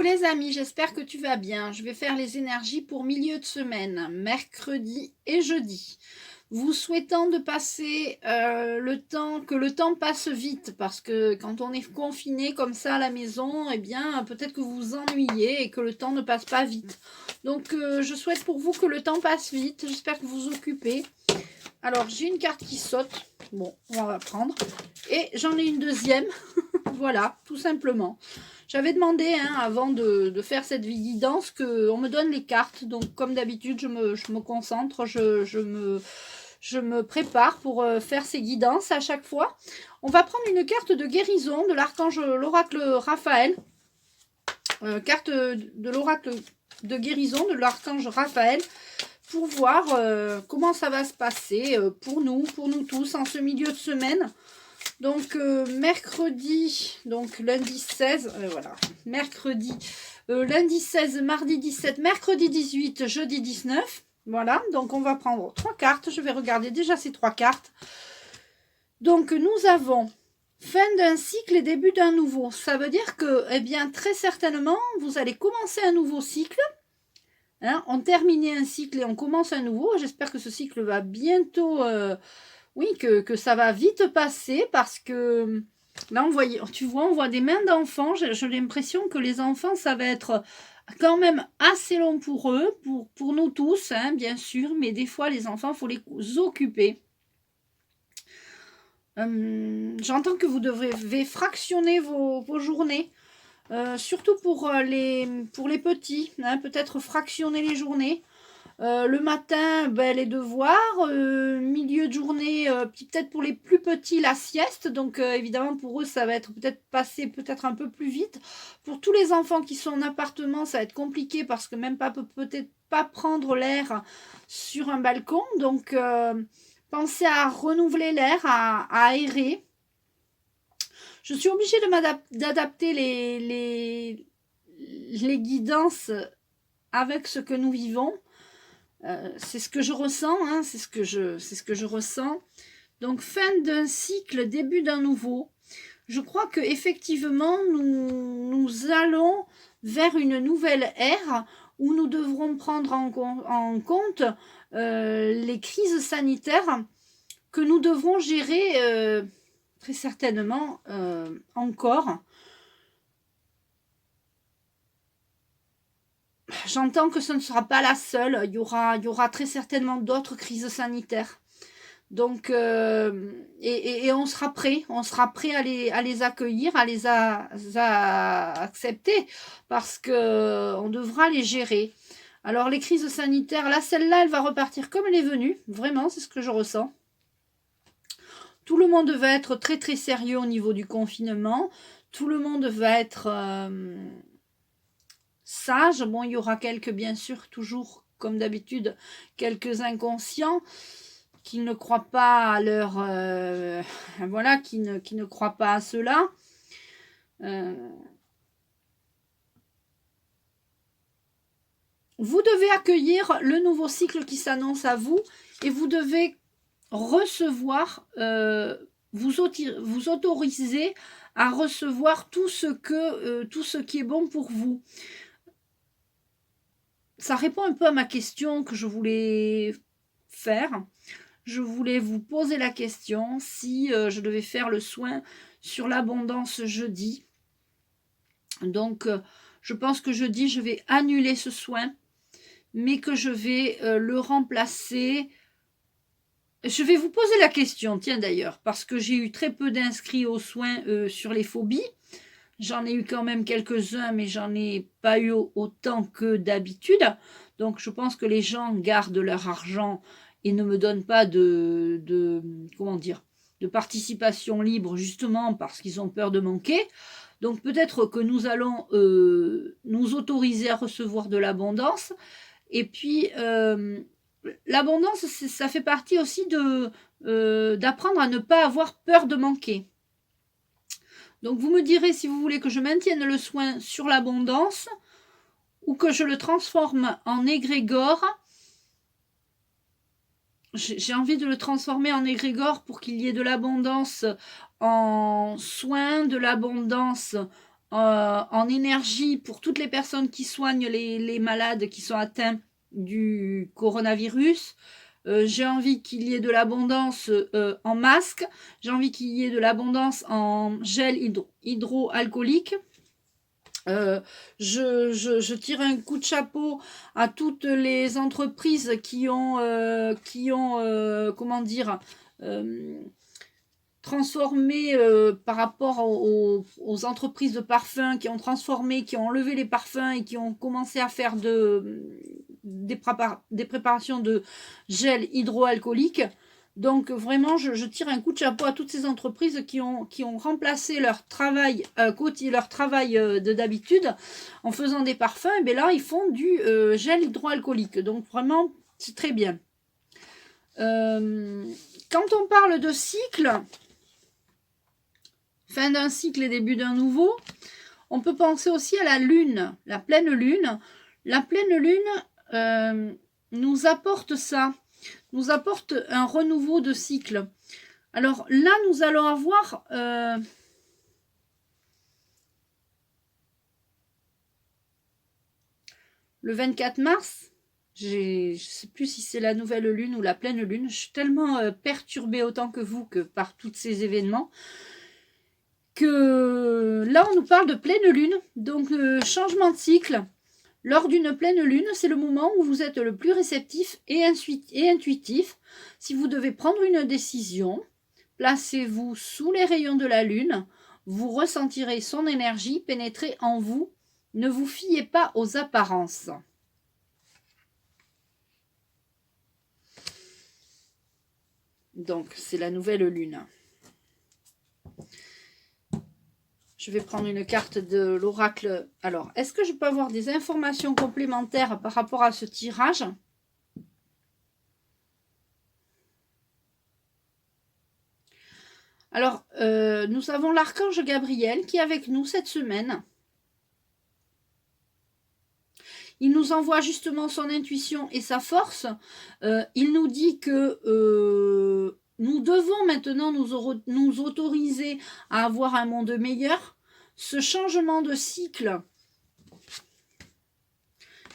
les amis, j'espère que tu vas bien. Je vais faire les énergies pour milieu de semaine, mercredi et jeudi. Vous souhaitant de passer que le temps passe vite, parce que quand on est confiné comme ça à la maison, eh bien peut-être que vous vous ennuyez et que le temps ne passe pas vite. Donc je souhaite pour vous que le temps passe vite. J'espère que vous vous occupez. Alors j'ai une carte qui saute. Bon, on va prendre. Et j'en ai une deuxième. Voilà, tout simplement. J'avais demandé avant de faire cette guidance qu'on me donne les cartes. Donc comme d'habitude, je me concentre, je me prépare pour faire ces guidances à chaque fois. On va prendre une carte de guérison de l'archange, l'oracle Raphaël. Carte de l'oracle de guérison de l'archange Raphaël pour voir comment ça va se passer pour nous tous en ce milieu de semaine. Donc mercredi, donc lundi 16, voilà, mercredi, lundi 16, mardi 17, mercredi 18, jeudi 19. Voilà, donc on va prendre 3 cartes. Je vais regarder déjà ces 3 cartes. Donc nous avons fin d'un cycle et début d'un nouveau. Ça veut dire que, eh bien, très certainement, vous allez commencer un nouveau cycle. On termine un cycle et on commence un nouveau. J'espère que ce cycle va bientôt... oui, que ça va vite passer parce que là, tu vois, on voit des mains d'enfants. J'ai l'impression que les enfants, ça va être quand même assez long pour eux, pour nous tous, bien sûr. Mais des fois, les enfants, il faut les occuper. J'entends que vous devez fractionner vos journées. Surtout pour les petits, peut-être fractionner les journées. Le matin, les devoirs, milieu de journée, peut-être pour les plus petits, la sieste. Donc évidemment, pour eux, ça va être peut-être passer peut-être un peu plus vite. Pour tous les enfants qui sont en appartement, ça va être compliqué parce que même peut-être pas prendre l'air sur un balcon. Donc pensez à renouveler l'air, à aérer. Je suis obligée d'adapter les guidances avec ce que nous vivons. C'est ce que je ressens, c'est ce que je ressens. Donc fin d'un cycle, début d'un nouveau. Je crois que effectivement nous allons vers une nouvelle ère où nous devrons prendre en compte les crises sanitaires que nous devrons gérer très certainement encore. J'entends que ce ne sera pas la seule. Il y aura très certainement d'autres crises sanitaires. Donc, et on sera prêt. On sera prêt à les accueillir, à les accepter, parce qu'on devra les gérer. Alors, les crises sanitaires, là, celle-là, elle va repartir comme elle est venue. Vraiment, c'est ce que je ressens. Tout le monde va être très, très sérieux au niveau du confinement. Tout le monde va être... sage. Bon, il y aura bien sûr, toujours comme d'habitude, quelques inconscients qui ne croient pas à leur... voilà, qui ne croient pas à cela. Vous devez accueillir le nouveau cycle qui s'annonce à vous et vous devez recevoir, vous autoriser à recevoir tout ce qui est bon pour vous. Ça répond un peu à ma question que je voulais faire. Je voulais vous poser la question si je devais faire le soin sur l'abondance jeudi. Donc, je pense que jeudi, je vais annuler ce soin, mais que je vais le remplacer. Je vais vous poser la question, tiens d'ailleurs, parce que j'ai eu très peu d'inscrits aux soins sur les phobies. J'en ai eu quand même quelques-uns, mais j'en ai pas eu autant que d'habitude. Donc, je pense que les gens gardent leur argent et ne me donnent pas de participation libre, justement parce qu'ils ont peur de manquer. Donc, peut-être que nous allons nous autoriser à recevoir de l'abondance. Et puis, l'abondance, ça fait partie aussi d'apprendre à ne pas avoir peur de manquer. Donc, vous me direz si vous voulez que je maintienne le soin sur l'abondance ou que je le transforme en égrégore. J'ai envie de le transformer en égrégore pour qu'il y ait de l'abondance en soins, de l'abondance en énergie pour toutes les personnes qui soignent les malades qui sont atteints du coronavirus. J'ai envie qu'il y ait de l'abondance en masques. J'ai envie qu'il y ait de l'abondance en gel hydroalcoolique. Je tire un coup de chapeau à toutes les entreprises qui ont comment dire, transformé par rapport aux entreprises de parfums qui ont transformé, qui ont enlevé les parfums et qui ont commencé à faire des préparations de gel hydroalcoolique. Donc vraiment, je tire un coup de chapeau à toutes ces entreprises qui ont remplacé leur travail leur travail de d'habitude en faisant des parfums. Et bien là, ils font du gel hydroalcoolique. Donc vraiment, c'est très bien. Quand on parle de cycle, fin d'un cycle et début d'un nouveau, on peut penser aussi à la lune, la pleine lune. La pleine lune nous apporte ça, nous apporte un renouveau de cycle. Alors là, nous allons avoir le 24 mars, je ne sais plus si c'est la nouvelle lune ou la pleine lune, je suis tellement perturbée autant que vous que par tous ces événements, que là on nous parle de pleine lune, donc changement de cycle. Lors d'une pleine lune, c'est le moment où vous êtes le plus réceptif et intuitif. Si vous devez prendre une décision, placez-vous sous les rayons de la lune, vous ressentirez son énergie pénétrer en vous. Ne vous fiez pas aux apparences. Donc, c'est la nouvelle lune. Je vais prendre une carte de l'oracle. Alors, est-ce que je peux avoir des informations complémentaires par rapport à ce tirage ? Alors, nous avons l'archange Gabriel qui est avec nous cette semaine. Il nous envoie justement son intuition et sa force. Il nous dit que nous devons maintenant nous autoriser à avoir un monde meilleur. Ce changement de cycle,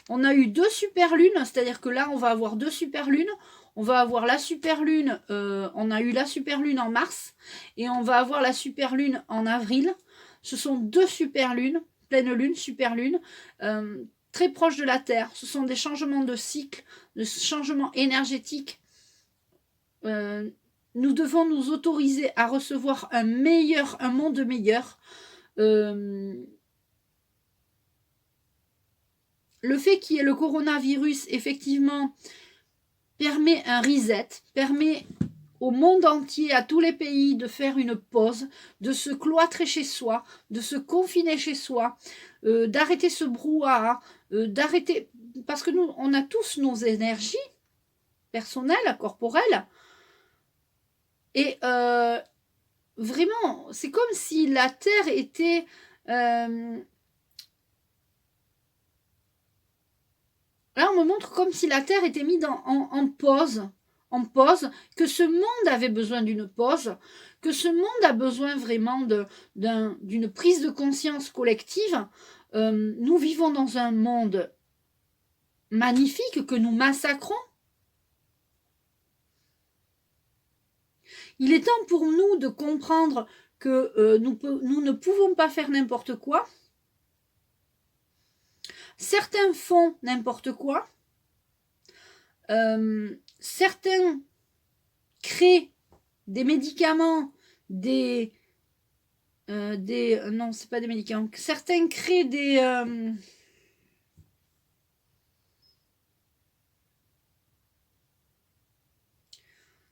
on a eu 2 super lunes, c'est-à-dire que là, on va avoir 2 super lunes. On va avoir la super lune, on a eu la super lune en mars, et on va avoir la super lune en avril. Ce sont 2 super lunes, pleine lune, super lune, très proches de la Terre. Ce sont des changements de cycle, de changements énergétiques. Nous devons nous autoriser à recevoir un monde meilleur. Le fait qu'il y ait le coronavirus, effectivement, permet un reset, permet au monde entier, à tous les pays, de faire une pause, de se cloîtrer chez soi, de se confiner chez soi, d'arrêter ce brouhaha, d'arrêter... Parce que nous, on a tous nos énergies personnelles, corporelles, et vraiment, c'est comme si la Terre était... Là, on me montre comme si la Terre était mise en pause, que ce monde avait besoin d'une pause, que ce monde a besoin vraiment d'une prise de conscience collective. Nous vivons dans un monde magnifique que nous massacrons. Il est temps pour nous de comprendre que nous ne pouvons pas faire n'importe quoi. Certains font n'importe quoi. Certains créent des médicaments, non, c'est pas des médicaments. Certains créent des...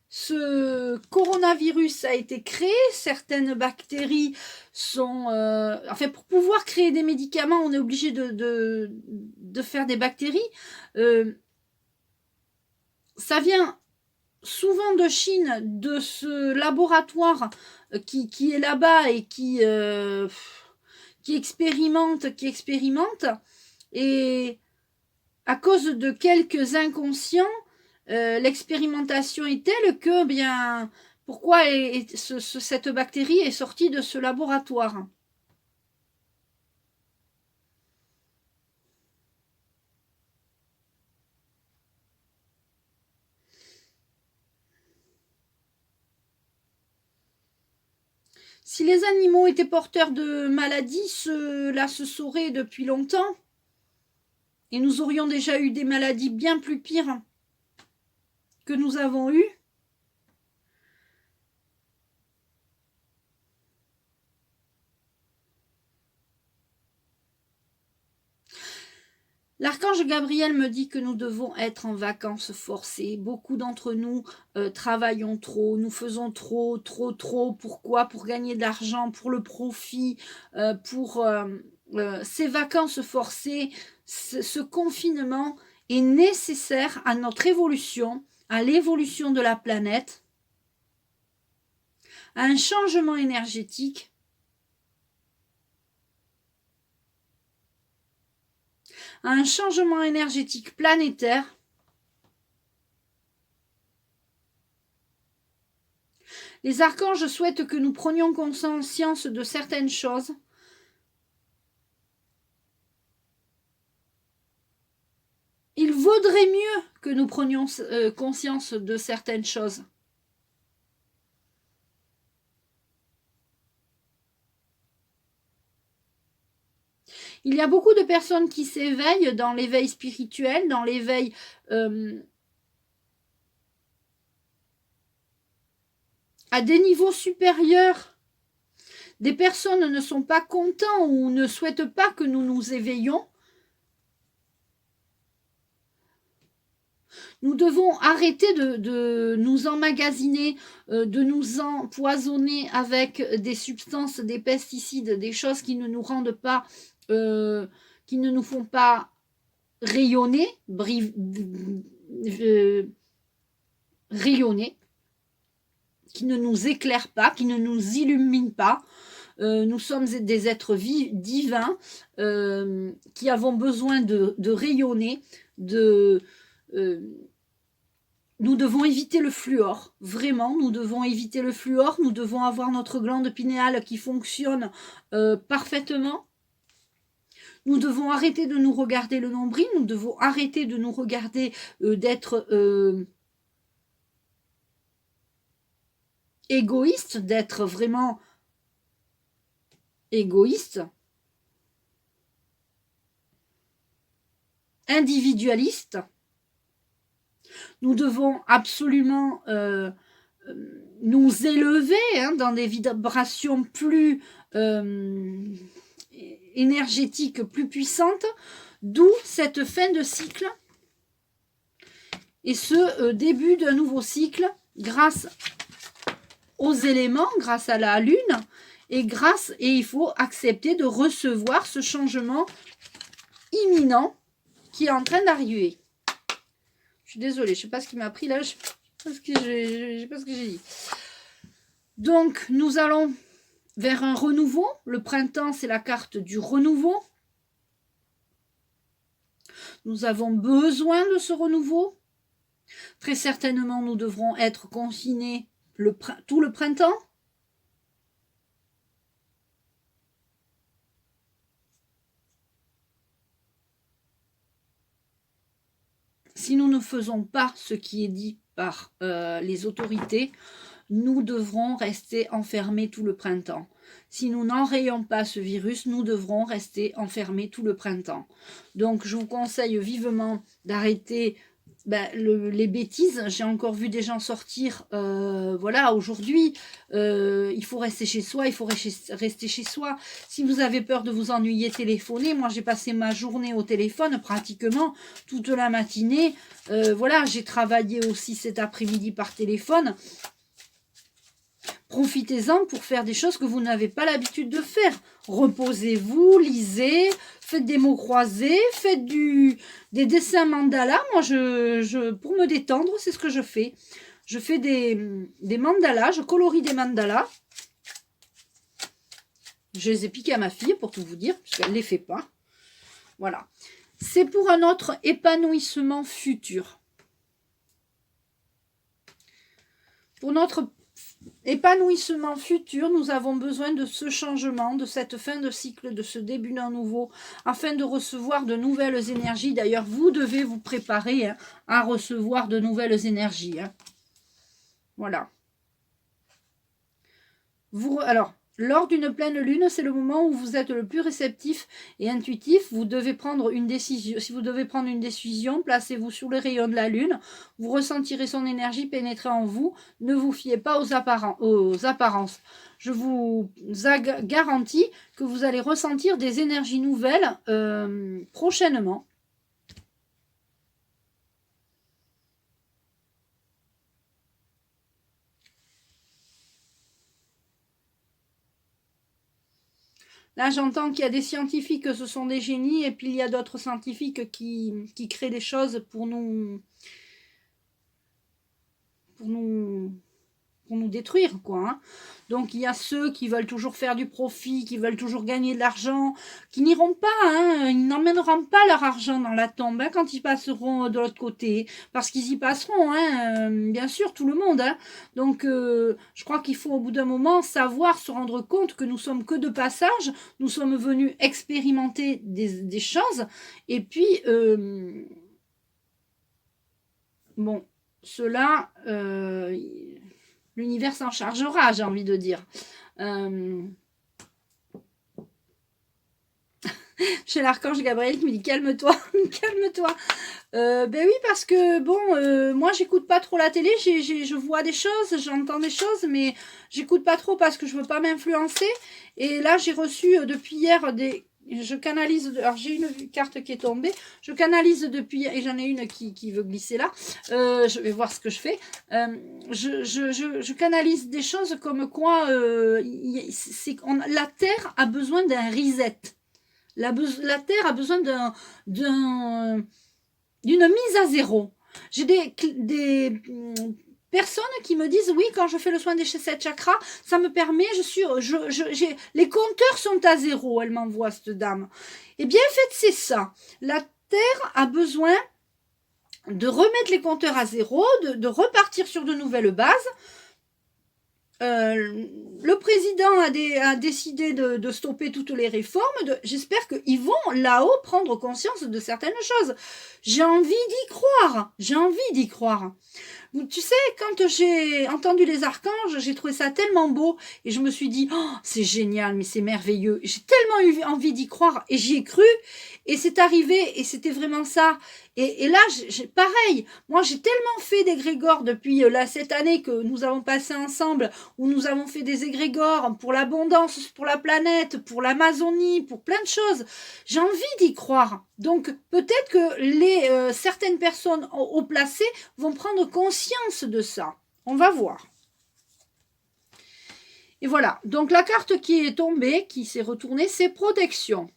Ce coronavirus a été créé, certaines bactéries sont... enfin, pour pouvoir créer des médicaments, on est obligé de faire des bactéries. Ça vient souvent de Chine, de ce laboratoire qui est là-bas et qui expérimente. Et à cause de quelques inconscients, l'expérimentation est telle que, bien, pourquoi cette bactérie est sortie de ce laboratoire? Si les animaux étaient porteurs de maladies, cela se saurait depuis longtemps. Et nous aurions déjà eu des maladies bien plus pires que nous avons eues. L'archange Gabriel me dit que nous devons être en vacances forcées. Beaucoup d'entre nous travaillons trop, nous faisons trop. Pourquoi? Pour gagner de l'argent, pour le profit, pour ces vacances forcées. Ce confinement est nécessaire à notre évolution, à l'évolution de la planète, à un changement énergétique. À un changement énergétique planétaire. Les archanges souhaitent que nous prenions conscience de certaines choses. Il vaudrait mieux que nous prenions conscience de certaines choses. Il y a beaucoup de personnes qui s'éveillent dans l'éveil spirituel, dans l'éveil à des niveaux supérieurs. Des personnes ne sont pas contents ou ne souhaitent pas que nous nous éveillions. Nous devons arrêter de nous emmagasiner, de nous empoisonner avec des substances, des pesticides, des choses qui ne nous rendent pas, qui ne nous font pas rayonner, rayonner, qui ne nous éclairent pas, qui ne nous illuminent pas. Nous sommes des êtres divins qui avons besoin de rayonner, nous devons éviter le fluor, vraiment, nous devons éviter le fluor, nous devons avoir notre glande pinéale qui fonctionne parfaitement. Nous devons arrêter de nous regarder le nombril, nous devons arrêter de nous regarder, d'être égoïste, d'être vraiment égoïste, individualiste. Nous devons absolument nous élever dans des vibrations plus énergétiques, plus puissantes, d'où cette fin de cycle et ce début d'un nouveau cycle grâce aux éléments, grâce à la lune et il faut accepter de recevoir ce changement imminent qui est en train d'arriver. Je suis désolée, je ne sais pas ce qui m'a pris là, je ne sais pas ce que j'ai dit. Donc, nous allons vers un renouveau. Le printemps, c'est la carte du renouveau. Nous avons besoin de ce renouveau. Très certainement, nous devrons être confinés tout le printemps. Si nous ne faisons pas ce qui est dit par les autorités, nous devrons rester enfermés tout le printemps. Si nous n'enrayons pas ce virus, nous devrons rester enfermés tout le printemps. Donc, je vous conseille vivement d'arrêter les bêtises. J'ai encore vu des gens sortir, voilà, aujourd'hui, il faut rester chez soi, il faut rester chez soi. Si vous avez peur de vous ennuyer, téléphonez. Moi, j'ai passé ma journée au téléphone, pratiquement toute la matinée. Voilà, j'ai travaillé aussi cet après-midi par téléphone. Profitez-en pour faire des choses que vous n'avez pas l'habitude de faire. Reposez-vous, lisez, faites des mots croisés, faites des dessins mandala. Moi, pour me détendre, c'est ce que je fais. Je fais des mandalas, je colorie des mandalas. Je les ai piqués à ma fille, pour tout vous dire, puisqu'elle ne les fait pas. Voilà. C'est pour un autre épanouissement futur. Pour notre épanouissement futur, nous avons besoin de ce changement, de cette fin de cycle, de ce début d'un nouveau, afin de recevoir de nouvelles énergies. D'ailleurs, vous devez vous préparer à recevoir de nouvelles énergies. Voilà. Alors, Lors d'une pleine lune, c'est le moment où vous êtes le plus réceptif et intuitif. Vous devez prendre une décision. Si vous devez prendre une décision, placez-vous sous les rayons de la lune. Vous ressentirez son énergie pénétrer en vous. Ne vous fiez pas aux apparences. Je vous garantis que vous allez ressentir des énergies nouvelles prochainement. Là, j'entends qu'il y a des scientifiques, ce sont des génies, et puis il y a d'autres scientifiques qui créent des choses pour nous détruire, quoi. Hein. Donc, il y a ceux qui veulent toujours faire du profit, qui veulent toujours gagner de l'argent, qui n'iront pas, hein, ils n'emmèneront pas leur argent dans la tombe hein, quand ils passeront de l'autre côté, parce qu'ils y passeront, hein, bien sûr, tout le monde. Hein. Donc, je crois qu'il faut au bout d'un moment savoir se rendre compte que nous sommes que de passage, nous sommes venus expérimenter des choses, et puis, bon, cela... l'univers s'en chargera, j'ai envie de dire. Chez l'archange Gabriel qui me dit calme-toi, calme-toi. Ben oui, parce que bon, moi j'écoute pas trop la télé, je vois des choses, j'entends des choses, mais j'écoute pas trop parce que je veux pas m'influencer. Et là, j'ai reçu depuis hier je canalise, alors j'ai une carte qui est tombée, je canalise depuis, et j'en ai une qui veut glisser là, je vais voir ce que je fais, je canalise des choses comme quoi la Terre a besoin d'un reset, la Terre a besoin d'une mise à zéro. J'ai des personnes qui me disent oui, quand je fais le soin des 7 chakras, ça me permet, les compteurs sont à zéro, elle m'envoie cette dame. Eh bien, en fait, c'est ça. La Terre a besoin de remettre les compteurs à zéro, de repartir sur de nouvelles bases. Le président a décidé de stopper toutes les réformes. J'espère qu'ils vont là-haut prendre conscience de certaines choses. J'ai envie d'y croire. J'ai envie d'y croire. Tu sais, quand j'ai entendu les archanges, j'ai trouvé ça tellement beau et je me suis dit, oh, c'est génial, mais c'est merveilleux. J'ai tellement eu envie d'y croire et j'y ai cru et c'est arrivé et c'était vraiment ça. Et là, pareil, moi j'ai tellement fait d'égrégores depuis cette année que nous avons passé ensemble, où nous avons fait des égrégores pour l'abondance, pour la planète, pour l'Amazonie, pour plein de choses. J'ai envie d'y croire. Donc peut-être que certaines personnes haut placées vont prendre conscience de ça. On va voir. Et voilà, donc la carte qui est tombée, qui s'est retournée, c'est protection.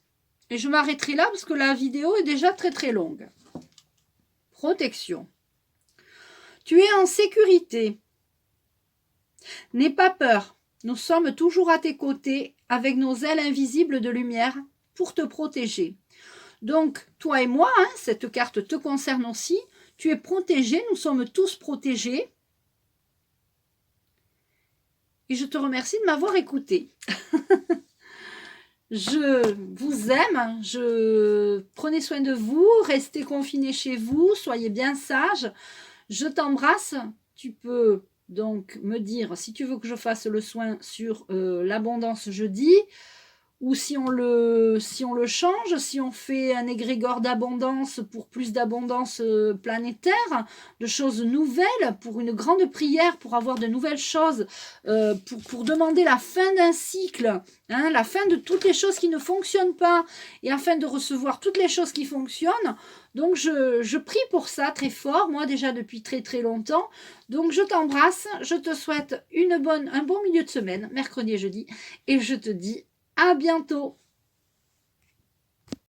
Et je m'arrêterai là parce que la vidéo est déjà très très longue. Protection. Tu es en sécurité. N'aie pas peur. Nous sommes toujours à tes côtés avec nos ailes invisibles de lumière pour te protéger. Donc, toi et moi, hein, cette carte te concerne aussi. Tu es protégé, nous sommes tous protégés. Et je te remercie de m'avoir écouté. Je vous aime, prenez soin de vous, restez confinés chez vous, soyez bien sages. Je t'embrasse. Tu peux donc me dire si tu veux que je fasse le soin sur l'abondance jeudi, ou si on le change, si on fait un égrégore d'abondance pour plus d'abondance planétaire, de choses nouvelles, pour une grande prière, pour avoir de nouvelles choses, pour demander la fin d'un cycle, hein, la fin de toutes les choses qui ne fonctionnent pas, et afin de recevoir toutes les choses qui fonctionnent. Donc je prie pour ça très fort, moi déjà depuis très très longtemps. Donc je t'embrasse, je te souhaite un bon milieu de semaine, mercredi et jeudi, et je te dis à bientôt.